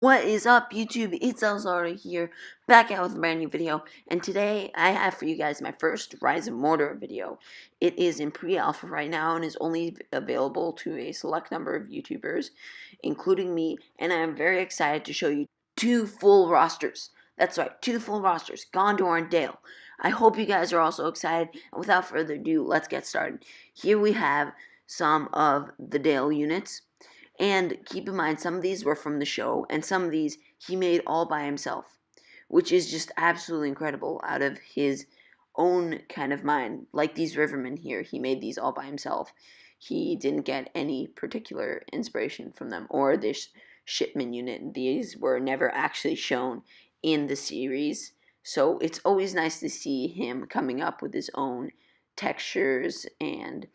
What is up, YouTube? It's Elazardo here, back out with a brand new video, and today I have for you guys my first Rise of Mordor video. It is in pre-alpha right now and is only available to a select number of YouTubers, including me, and I am very excited to show you two full rosters. That's right, two full rosters, Gondor and Dale. I hope you guys are also excited, and without further ado, let's get started. Here we have some of the Dale units. And keep in mind, some of these were from the show, and some of these he made all by himself, which is just absolutely incredible out of his own kind of mind. Like these Rivermen here, he made these all by himself. He didn't get any particular inspiration from them, or this SHIPMEN unit. These were never actually shown in the series, so it's always nice to see him coming up with his own textures and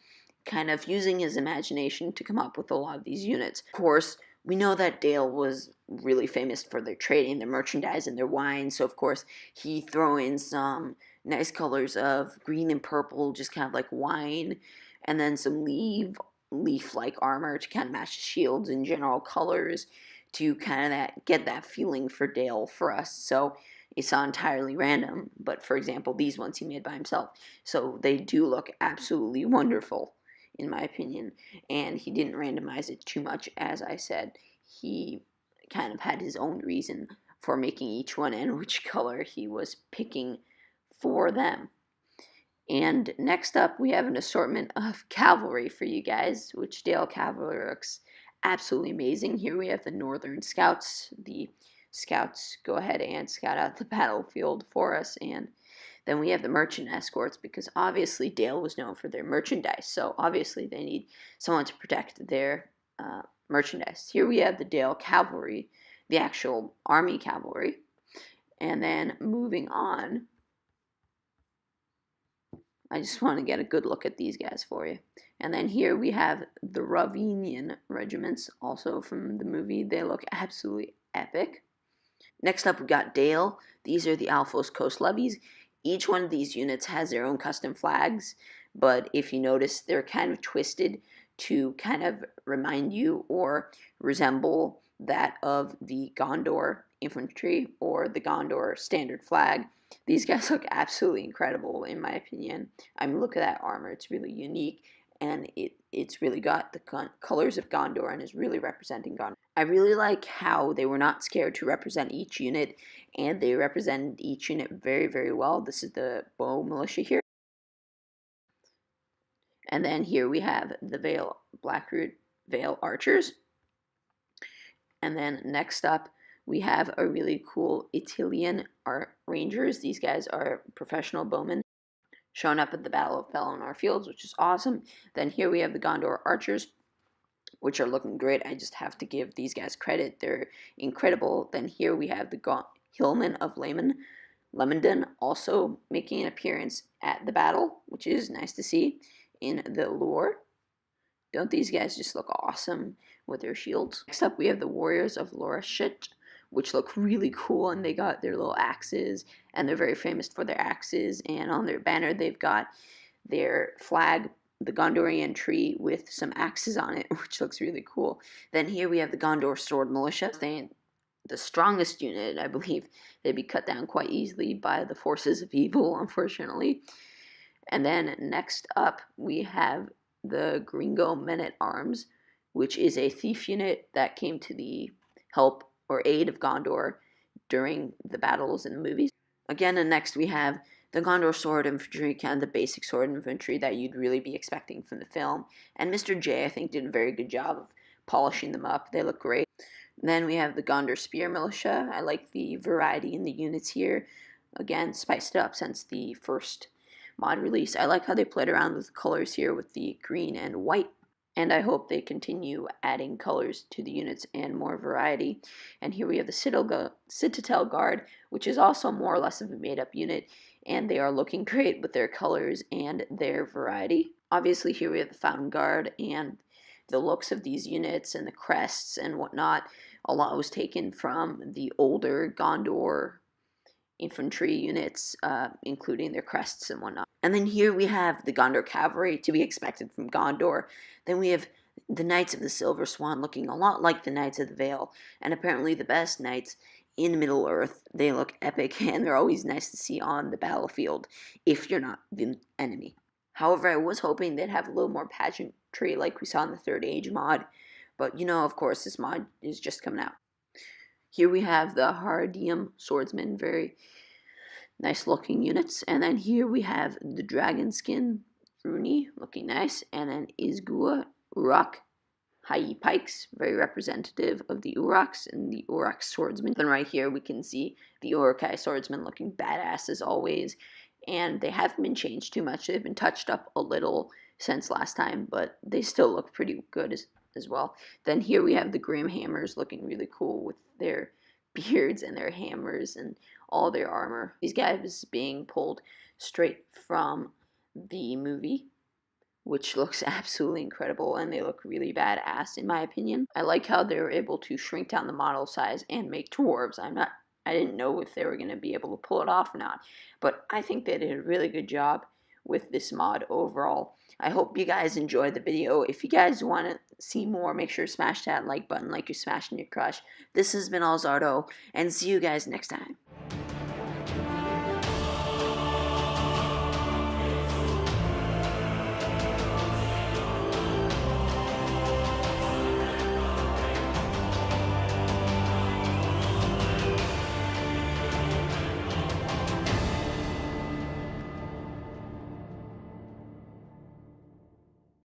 kind of using his imagination to come up with a lot of these units. Of course, we know that Dale was really famous for their trading, their merchandise, and their wine, so of course he throw in some nice colors of green and purple, just kind of like wine, and then some leaf-like armor to kind of match the shields and general colors to kind of get that feeling for Dale for us. So it's not entirely random, but for example, these ones he made by himself. So they do look absolutely wonderful, in my opinion, and he didn't randomize it too much. As I said, he kind of had his own reason for making each one and which color he was picking for them. And next up, we have an assortment of cavalry for you guys, which Dale cavalry looks absolutely amazing. Here we have the Northern Scouts. The Scouts go ahead and scout out the battlefield for us, and then we have the merchant escorts, because obviously Dale was known for their merchandise, so obviously they need someone to protect their merchandise. Here we have the Dale cavalry, the actual army cavalry. And then moving on, I just want to get a good look at these guys for you. And then here we have the RHOVANIan regiments, also from the movie. They look absolutely epic. Next up, we got Dale. These are the Alphos Coast levies. Each one of these units has their own custom flags, but if you notice, they're kind of twisted to kind of remind you or resemble that of the Gondor infantry or the Gondor standard flag. These guys look absolutely incredible, in my opinion. I mean, look at that armor. It's really unique, and it's really got the colors of Gondor and is really representing Gondor. I really like how they were not scared to represent each unit, and they represented each unit very, very well. This is the bow militia here. And then here we have the VALE, BLACKROOT VALE archers. And then next up, we have a really cool ITHILIEN rangers. These guys are professional bowmen, showing up at the Battle of Pelennor Fields, which is awesome. Then here we have the Gondor archers, which are looking great. I just have to give these guys credit. They're incredible. Then here we have the Hillmen of Lemondon also making an appearance at the battle, which is nice to see in the lore. Don't these guys just look awesome with their shields? Next up, we have the Warriors of Lorashit, which look really cool, and they got their little axes, and they're very famous for their axes, and on their banner they've got their flag, the Gondorian tree with some axes on it, which looks really cool. Then here we have the Gondor Sword Militia. The strongest unit, I believe. They'd be cut down quite easily by the forces of evil, unfortunately. And then next up, we have the Ringo Men-at-Arms, which is a thief unit that came to the help or aid of Gondor during the battles in the movies. Again, and next we have the Gondor Sword Infantry, kind of the basic sword infantry that you'd really be expecting from the film. And Mr. J, I think, did a very good job of polishing them up. They look great. Then we have the Gondor Spear Militia. I like the variety in the units here. Again, spiced it up since the first mod release. I like how they played around with the colors here with the green and white. And I hope they continue adding colors to the units and more variety. And here we have the Citadel Guard, which is also more or less of a made-up unit. And they are looking great with their colors and their variety. Obviously, here we have the Fountain Guard, and the looks of these units and the crests and whatnot, a lot was taken from the older Gondor infantry units, including their crests and whatnot. And then here we have the Gondor cavalry, to be expected from Gondor. Then we have The Knights of the Silver Swan looking a lot like the Knights of the Vale, and apparently the best knights in Middle-earth. They look epic, and they're always nice to see on the battlefield if you're not the enemy. However, I was hoping they'd have a little more pageantry like we saw in the Third Age mod, but you know, of course, this mod is just coming out. Here we have the Hardium Swordsmen, very nice looking units, and then here we have the Dragon Skin Rooney, looking nice, and then Isgua Uruk High Pikes, very representative of the Uruks and the Uruk Swordsmen. Then right here we can see the Urukai Swordsmen looking badass as always, and they haven't been changed too much. They've been touched up a little since last time, but they still look pretty good as well. Then here we have the Grim Hammers looking really cool with their beards and their hammers and all their armor. These guys being pulled straight from the movie, which looks absolutely incredible, and they look really badass in my opinion. I like how they were able to shrink down the model size and make dwarves. I didn't know if they were going to be able to pull it off or not, but I think they did a really good job with this mod overall. I hope you guys enjoyed the video. If you guys want to see more, make sure to smash that like button like you're smashing your crush. This has been Elazardo, and see you guys next time.